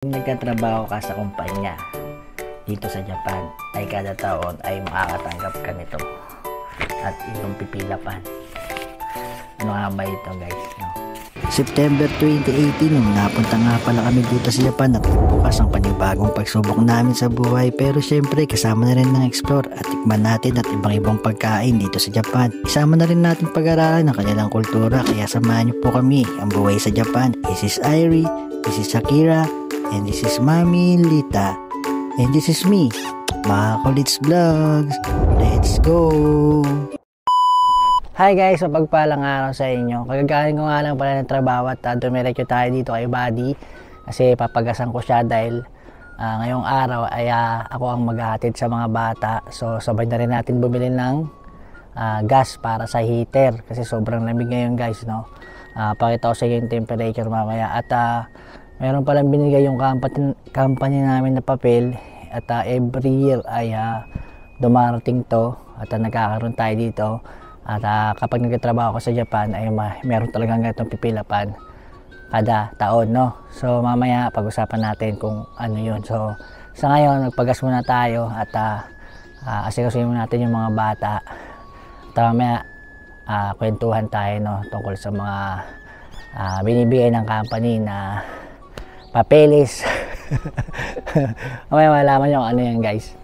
Kung nagkatrabaho ka sa kumpanya dito sa Japan, ay kada taon ay makakatanggap ka nito at iyong pipilapan. Ano nga ba ito, guys? No? September 2018 nung napunta nga pala kami dito sa Japan at bukas ang panibagong pagsubok namin sa buhay, pero syempre kasama na rin ng explore at tikman natin at ibang pagkain dito sa Japan. Isama na rin natin pag-aralan ng kanilang kultura, kaya samahan niyo po kami ang buhay sa Japan. This is Irie, this is Shakira, and this is Mami Lita, and this is me, Makulits Vlogs. Let's go! Hi guys, mapagpalang araw sa inyo. Kagagaling ko nga lang pala ng trabaho at dumiretso tayo dito kay Buddy kasi papagasan ko siya dahil ngayong araw ay ako ang maghahatid sa mga bata. So sabay na rin natin bumili ng gas para sa heater kasi sobrang lamig ngayon, guys, no? Pakita ko sa inyo yung temperature mamaya at meron palang binigay yung company namin na papel at every year ay dumarating to at nagkakaroon tayo dito. At kapag nagtatrabaho ko sa Japan ay meron talagang ganitong pipilapan kada taon, no? So mamaya pag-usapan natin kung ano yun. So sa ngayon nagpagas muna tayo at asikasuhin natin yung mga bata. At mamaya kwentuhan tayo, no, tungkol sa mga binibigay ng company na papeles. Mamaya malaman nyo ano yan, guys.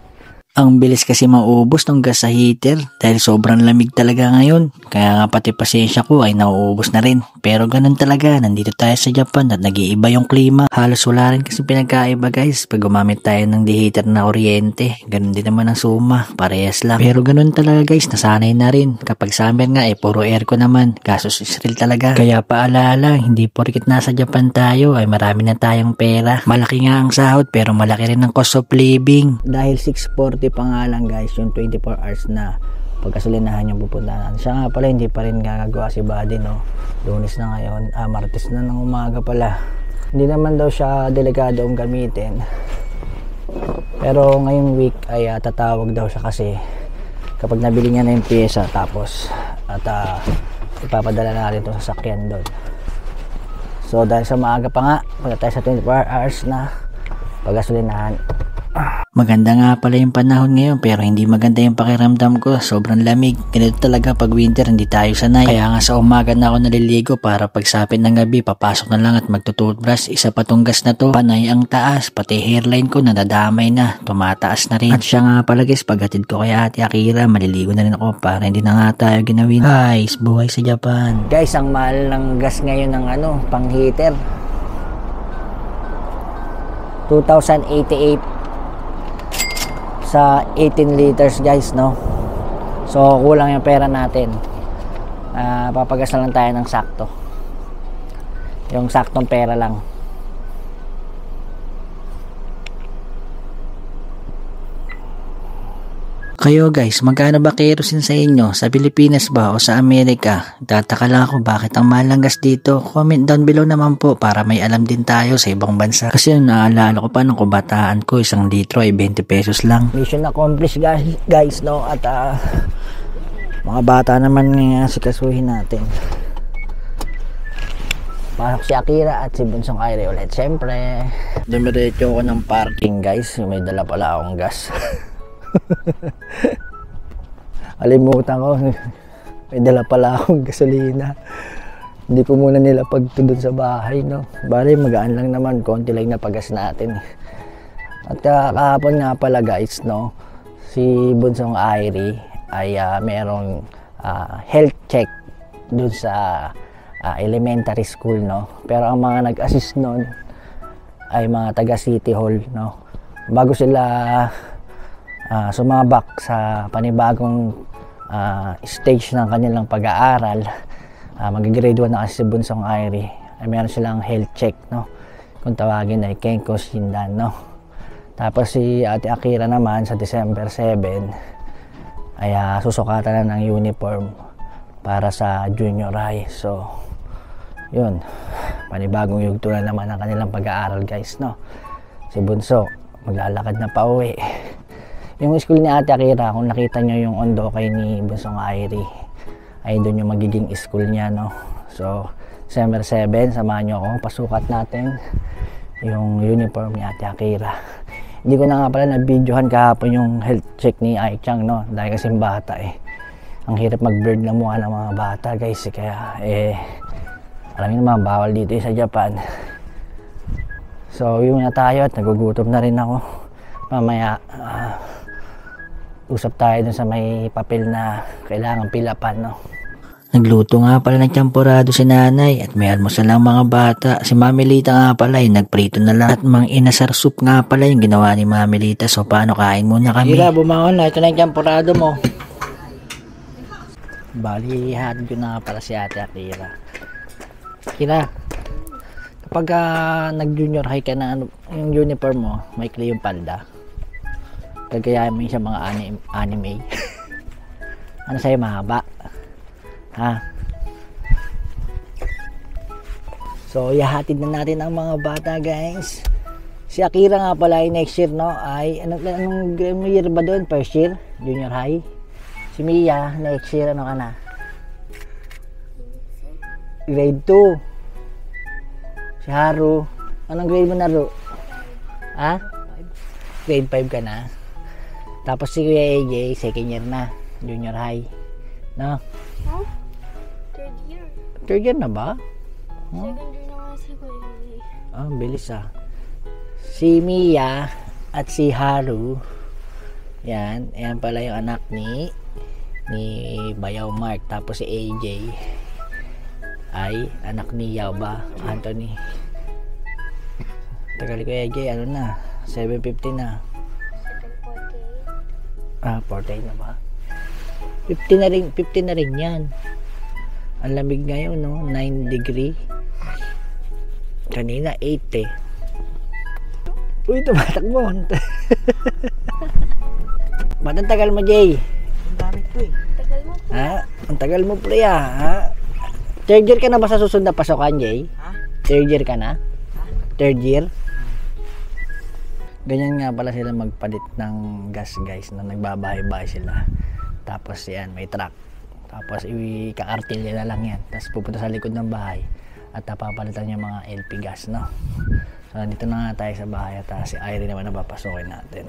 Ang bilis kasi maubos ng gas sa heater dahil sobrang lamig talaga ngayon. Kaya nga pati pasensya ko ay nauubos na rin. Pero ganun talaga, nandito tayo sa Japan at nag-iiba yung klima. Halos wala rin kasi pinagkaiba, guys. Pag gumamit tayo ng deheater na kuryente, ganun din naman ang suma, parehas lang. Pero ganun talaga, guys, nasanay na rin. Kapag summer nga puro aircon naman. Gasos Israel talaga. Kaya paalala, hindi porkit nasa Japan tayo ay marami na tayong pera. Malaki nga ang sahod pero malaki rin ang cost of living. Dahil 640 pa nga lang, guys, yung 24 hours na pagkasulinahan yung pupuntahan. Siya nga pala hindi pa rin gagawa si Buddy, no? Lunes na ngayon, Martes na ng umaga pala. Hindi naman daw siya delikado ang gamitin, pero ngayong week ay tatawag daw siya kasi kapag nabili niya na yung pyesa tapos at ipapadala na rin itong sasakyan doon. So dahil sa maaga pa nga, pagkatapos sa 24 hours na pagkasulinahan. Maganda nga pala yung panahon ngayon pero hindi maganda yung pakiramdam ko. Sobrang lamig. Ganito talaga pag winter, hindi tayo sanay. Kaya nga sa umaga na ako naliligo para pagsapit ng gabi papasok na lang at magtututbrush. Isa pa tong gas na to, panay ang taas. Pati hairline ko nadadamay na, tumataas na rin. At siya nga pala, guys, paghatid ko kay Ate Akira, maliligo na rin ako para hindi na nga tayo ginawin. Guys, buhay sa Japan. Guys, ang mahal ng gas ngayon ng pang heater, 2,088 sa 18 liters, guys, no? So kulang yung pera natin. Papagas na lang tayo ng sakto, yung saktong pera lang. Kayo, guys, magkano ba kerosene sa inyo? Sa Pilipinas ba o sa Amerika? Tataka lang ako bakit ang mahal ng gas dito. Comment down below naman po para may alam din tayo sa ibang bansa. Kasi naalala ko pa nung kabataan ko, 1 litro ay 20 pesos lang. Mission accomplished, guys, no? At mga bata naman nga sikasuhin natin. Pasok si Akira at si Bunsong Irie ulit. Siyempre, dumiretso ko ng parking, guys. May dala pala akong gas. Alimutan ko, may dala pala akong gasolina. Hindi ko muna nilapag to dun sa bahay, no? Bale, magaan lang naman, konti lang na pagas natin. At kahapon nga pala, guys, no, si Bunsong Irie ay merong health check dun sa elementary school, no? Pero ang mga nag-assist nun ay mga taga City Hall, no? Bago sila sumabak sa panibagong stage ng kanilang pag-aaral, mag-grade 1 na kasi si Bunsong Irie, ay meron silang health check, no? Kung tawagin ay Kenko Shindan, no? Tapos si Ate Akira naman sa December 7 ay susukatan na ng uniform para sa junior high. So yun, panibagong yugto na naman ang kanilang pag-aaral, guys, no? Si Bunso maglalakad na pauwi. Yung school ni Ate Akira, kung nakita nyo yung Ondokay ni Bunsong Irie, ay doon yung magiging school niya, no? So December 7, samahan nyo ako, pasukat natin yung uniform ni Ate Akira. Hindi ko na nga pala na-videohan kahapon yung health check ni Ai-chan, no? Dahil kasi bata eh. Ang hirap mag-blurred na mukha ng mga bata guys. Kaya alam niyo naman, bawal dito sa Japan. So yun na tayo at nagugutom na rin ako. Mamaya usap tayo dun sa may papel na kailangan pilapan, no? Nagluto nga pala ng champurado si nanay at may almusal lang mga bata. Si Mami Lita nga pala ay nagprito na lang at mang inasar soup nga pala yung ginawa ni Mami Lita. So paano, kain muna kami. Kira, bumangon na. Ito na yung champurado mo. Bali, hatid ko na nga pala si Ate Akira. Kira, kapag nag-junior high ka na, yung uniform mo, may clear yung palda. Kagayahin mo yung sa mga anime. Ano sa'yo, mahaba? Ha? So, ihahatid na natin ang mga bata guys. Si Akira nga pala ay next year, no? Ay, anong year ba doon? First year? Junior high? Si Mia, next year, ano ka na? Grade 2. Si Haru, anong grade mo na, Ru? Ha? Grade 5 ka na. Tapos si Kuya AJ, second year na. Junior high. No? Huh? Third year. Third year na ba? Second year na nga si Kuya AJ. Ah, bilis ah. Si Mia at si Haru. Yan. Yan pala yung anak ni Bayaw Mark. Tapos si AJ ay anak ni Yao ba? Anthony. Tagal ko AJ, ano na? 7:50 na. 7:48. Ah, 48 na ba? 50 na rin yan. Ang lamig ngayon, no? 9 degree. Kanina 8 eh. Uy, tumatakbo. Ba't ang tagal mo, Jay? Ang dami ko eh. Tagal mo po. Ha? Ang tagal mo, pre, ha? Third year ka na ba sa susunod na pasokan, Jay? Ha? Third year ka na? Ha? Third year? Ganyan nga pala sila magpalit ng gas, guys, na nagbabahay-bahay sila. Tapos yan, may truck. Tapos ikakartil na lang yan. Tapos pupunta sa likod ng bahay at papalitan yung mga LP gas, no? So dito na nga tayo sa bahay at si Irene naman na papasokin natin.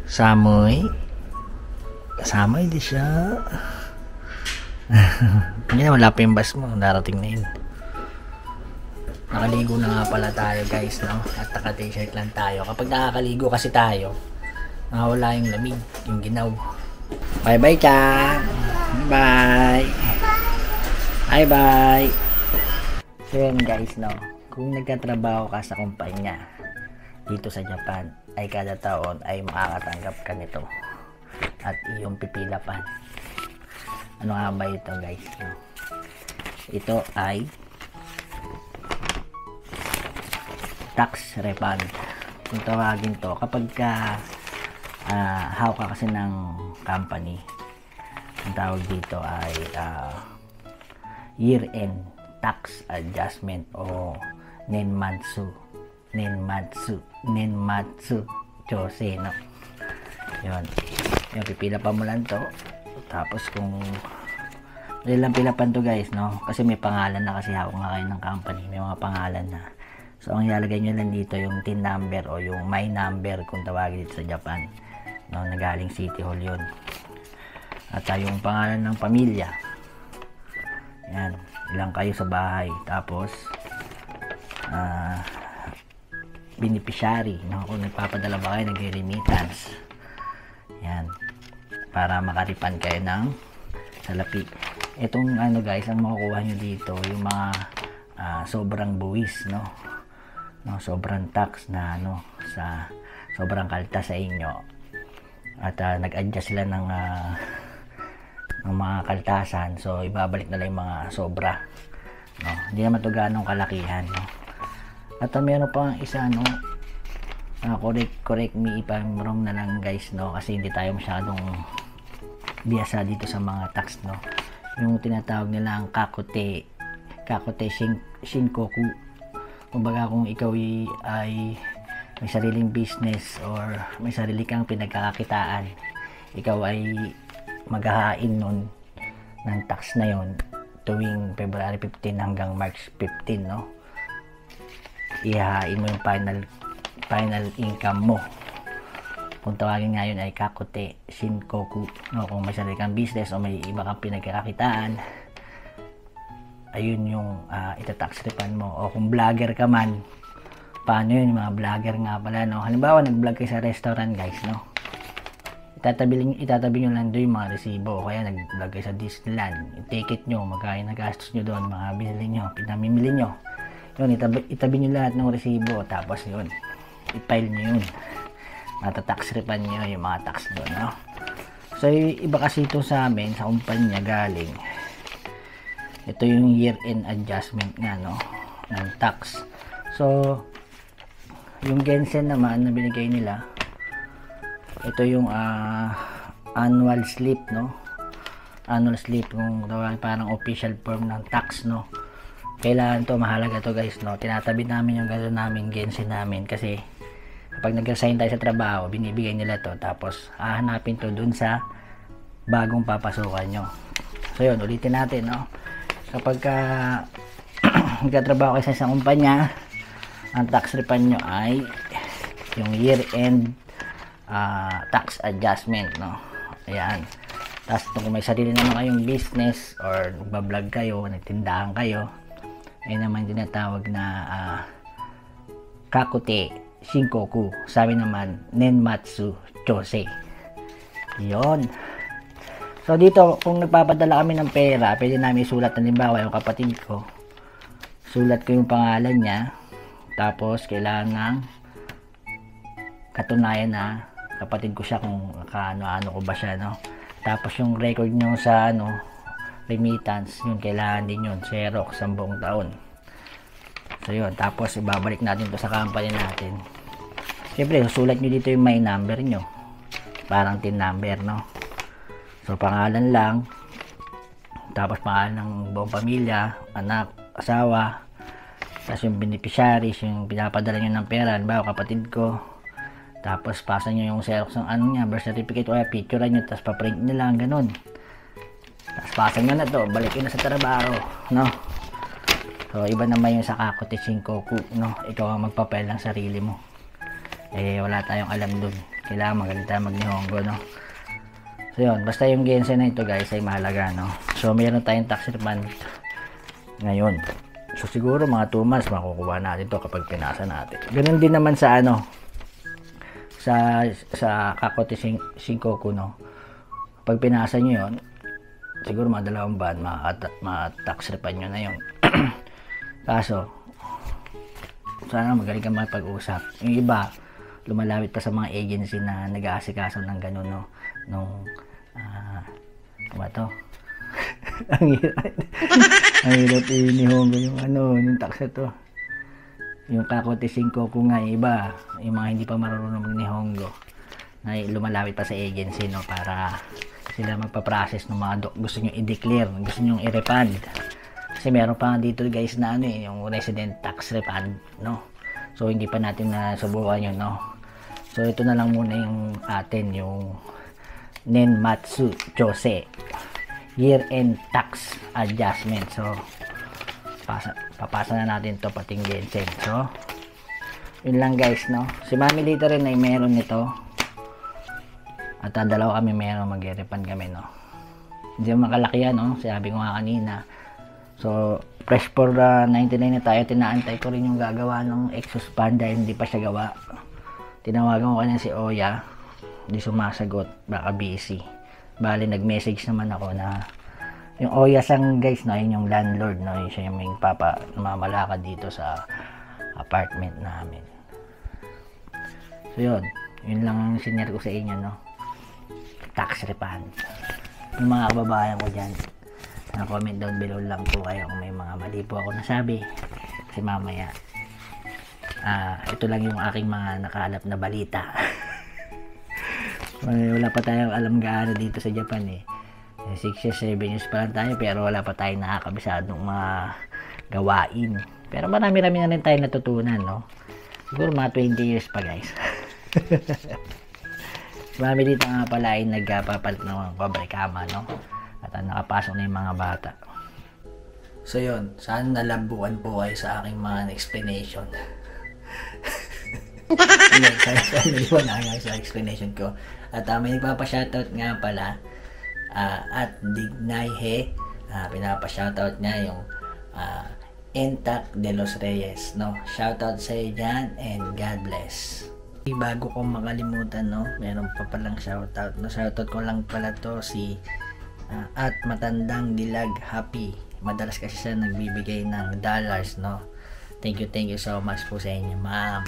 Samoy di siya. Hindi na, wala pa yung bus mo, darating na yun. Nakaligo na nga pala tayo guys, no? At naka-t-shirt lang tayo. Kapag nakakaligo kasi tayo, nakawala yung lamig, yung ginaw. Bye bye, Chan! Bye! Bye bye! So yun guys, no? Kung nagtatrabaho ka sa kumpanya dito sa Japan, ay kada taon ay makakatanggap ka nito at iyong pipilapan. Ano nga ba ito guys, no? Ito ay tax refund kung tawagin to kapag hawak ka kasi ng company. Ang tawag dito ay year-end tax adjustment o nenmatsu chose, no? Yun, pipila pa mo lang to. Tapos kung ilang pilapan to guys, no? Kasi may pangalan na, kasi hawak nga kayo ng company, may mga pangalan na. So ang ilalagay nyo lang dito yung TIN number o yung my number kung tawagin dito sa Japan, no? Nagaling City Hall yun. At yung pangalan ng pamilya, yan, ilang kayo sa bahay. Tapos beneficiary, no? Kung nagpapadala ba kayo, nag-remittance, yan, para makaripan kayo ng salapi. Itong ano guys, ang makukuha nyo dito yung mga sobrang buwis, no? Sobrang tax na ano, sa sobrang kalta sa inyo, at nag-adjust sila ng mga kaltasan, so ibabalik na lang yung mga sobra, no? Hindi naman to ganong kalakihan, no? At meron pa isa, no? Correct me if I'm wrong na lang guys, no? Kasi hindi tayo masyadong biyasa dito sa mga tax, no? Yung tinatawag nila ang kakote shinkoku. Kumbaga kung ikaw ay may sariling business or may sarili kang pinagkakakitaan, ikaw ay maghahain nun ng tax na yon tuwing February 15 hanggang March 15, no? ihahain mo yung final income mo. Kung tawagin nga yun ay Kakute Shinkoku, no? Kung may sarili kang business o may iba kang pinagkakakitaan, ayun yung itatax refund mo. O kung vlogger ka man, paano yun, mga vlogger nga pala, no? Halimbawa nag-vlog kayo sa restaurant, guys, no? Itatabi nyo lang doon yung mga resibo, o kaya nag-vlog kayo sa Disneyland, yung ticket nyo, magkano nagastos nyo doon, mga binili nyo, pinamimili nyo, yun, itabi nyo lahat ng resibo, tapos yun, i-file nyo yun, matatax refund nyo yung mga tax doon, no? So iba kasi ito sa amin, sa kumpanya galing, ito yung year-end adjustment nga, no, ng tax. So yung Gensen naman na binigay nila, ito yung annual slip, no, annual slip, kung parang official form ng tax, no. Kailangan to, mahalaga to, guys, no. Tinatabi namin yung gano'n namin Gensen namin kasi kapag nag-resign tayo sa trabaho, binibigay nila to, tapos hahanapin to dun sa bagong papasukan nyo. So yun, ulitin natin, no. Kapag nagtatrabaho kayo sa isang kumpanya, ang tax refund nyo ay yung year-end tax adjustment, no. Ayan. Tapos kung may sarili naman kayong business or nagbablog kayo, nagtindahan kayo, ay naman tinatawag na Kakute Shinkoku, sabi naman Nenmatsu Chose. Yon. So dito, kung nagpapadala kami ng pera, pwede namin isulat, halimbawa yung kapatid ko, sulat ko yung pangalan niya, tapos kailangan ng katunayan na kapatid ko siya, kung kaano-ano ko ba siya, no. Tapos yung record nyo sa remittance, yun kailangan din yun, Xerox, ang buong taon. So yun, tapos ibabalik natin to sa company natin. Siyempre, susulat nyo dito yung may number nyo, parang TIN number, no. So pangalan lang, tapos pangalan ng buong pamilya, anak, asawa, tapos yung beneficiaries, yung pinapadala nyo ng pera, halimbawa kapatid ko, tapos pasa nyo yung Xerox ng niya, birth certificate, o kaya picture nyo, tapos paprint nyo lang, ganun. Tapos pasa nyo na to, balikin na sa trabaho, no. So iba naman yung sa Kakute Shinkoku, no. Ikaw ang magpapel ng sarili mo, wala tayong alam dun, kailangan magaling tayo mag-Nihongo, no. So yun, basta yung Gensen na ito, guys, ay mahalaga, no. So meron tayong tax refund ngayon. So siguro mga 2 months makukuha natin to kapag pinasa natin. Ganun din naman sa sa Kakute Shinkoku, no. Pag pinasa nyo yun, siguro mga 2 buwan ma-tax refund nyo na yun. Kaso sana magaling ka makipag-usap. Yung iba lumalapit pa sa mga agency na nag-aasikaso ng ganun, no, nung ba to? ang hirap i-Nihongo yung yung tax to. Yung Kakute Shinkoku nga, iba yung mga hindi pa marunong mag-Nihongo na lumalapit pa sa agency, no, para sila magpa-process ng mga gusto nyo i-declare, gusto nyo i-refund. Kasi meron pa dito, guys, na yung resident tax refund, no. So hindi pa natin nasubukan yun, no. So ito na lang muna yung atin, yung Nenmatsu Chose year-end tax adjustment. So papasa na natin to pating Gensen. So yun lang, guys, no. Si Mami dito rin ay meron nito, at dalawa kami meron, mag-refund kami, no. Hindi makalaki yan, no, sabi ko nga kanina. So fresh for 99 na tayo, tinaantay ko rin yung gagawa ng exhaust fan dahil hindi pa siya gawa. Tinawagan ko kanya si Oya, hindi sumasagot, baka busy. Bali nag-message naman ako na yung Oya sang, guys, no, yun yung landlord, no, yun siya yung may namamalakad dito sa apartment namin. So yun lang ang sinare ko sa inyo, no, tax refund. Yung mga kababayan ko dyan, comment down below lang po kayo kung may mga mali po ako nasabi, kasi mamaya ito lang yung aking mga nakalap na balita. Wala pa tayong alam gaano dito sa Japan, 6 years, 7 years pa lang tayo, pero wala pa tayong nakakabisadong mga gawain. Pero marami-rami na rin tayo natutunan, no. Siguro mga 20 years pa, guys. Marami dito nga pala ay nagpapalit ng pabrikama, no. At nakapasok na yung mga bata. So yun, sana nalabuan po kayo sa aking mga explanation. Ayan, so naliwan na sa explanation ko. At may nagpapa-shoutout nga pala at Dignayhe. Pinapa-shoutout niya yung Entac de los Reyes, no? Shoutout sa iyo dyan and God bless. Bago ko makalimutan, no, meron pa palang shoutout, no? Shoutout ko lang pala to si at Matandang Dilag Happy. Madalas kasi siya nagbibigay ng dollars, no? Thank you so much po sa inyo, ma'am.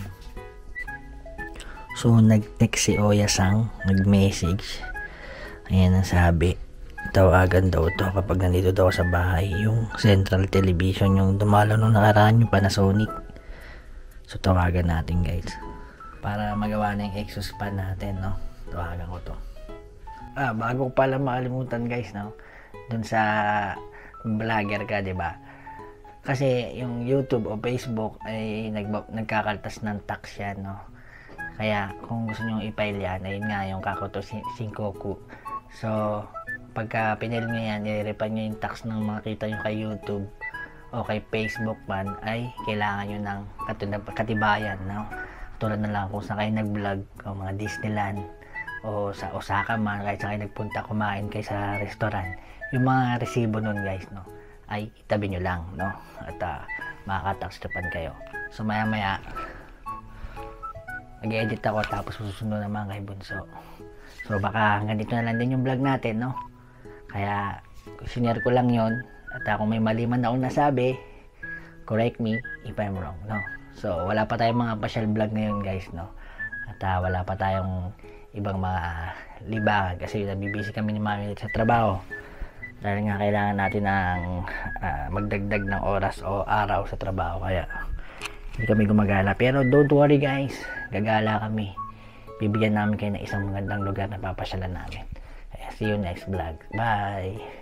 So nag-text si Oya Sang, nag-message. Ayan ang sabi, tawagan daw to kapag nandito daw sa bahay, yung Central Television, yung dumalo nung nakaraan, yung Panasonic. So tawagan natin, guys, para magawa na yung exhaust fan natin, no? Tawagan ko to. Bago ko pala makalimutan, guys, no? Dun sa vlogger ka, di ba? Kasi yung YouTube o Facebook ay nagkakaltas ng tax yan, no? Kaya kung gusto nyo i-file yan, ayun nga yung Kakuto Shinkoku. So pagka pinil nyo yan, i-refund nyo yung tax ng makita nyo kay YouTube o kay Facebook man, ay kailangan nyo ng katibayan, no? Tulad na lang kung saan kayo nag-vlog, o mga Disneyland o sa Osaka man, kahit saan kayo nagpunta kumain kayo sa restaurant, yung mga resibo nun, guys, no, ay itabi nyo lang, no? At makaka-tax refund kayo. So maya maya mag-edit ako, tapos susunod naman kay Bunso. So baka ganito na lang din yung vlog natin, no? Kaya sinare ko lang yon. At kung may mali man akong nasabi, correct me if I'm wrong, no? So wala pa tayong mga pasyal vlog ngayon, guys, no? At wala pa tayong ibang mga libangan kasi nabibisi kami ni Mami sa trabaho. Dahil nga kailangan natin ng magdagdag ng oras o araw sa trabaho, kaya hindi kami gumagala. Pero don't worry, guys, gagala kami. Bibigyan namin kayo ng isang magandang lugar na papasyalan namin. See you next vlog. Bye!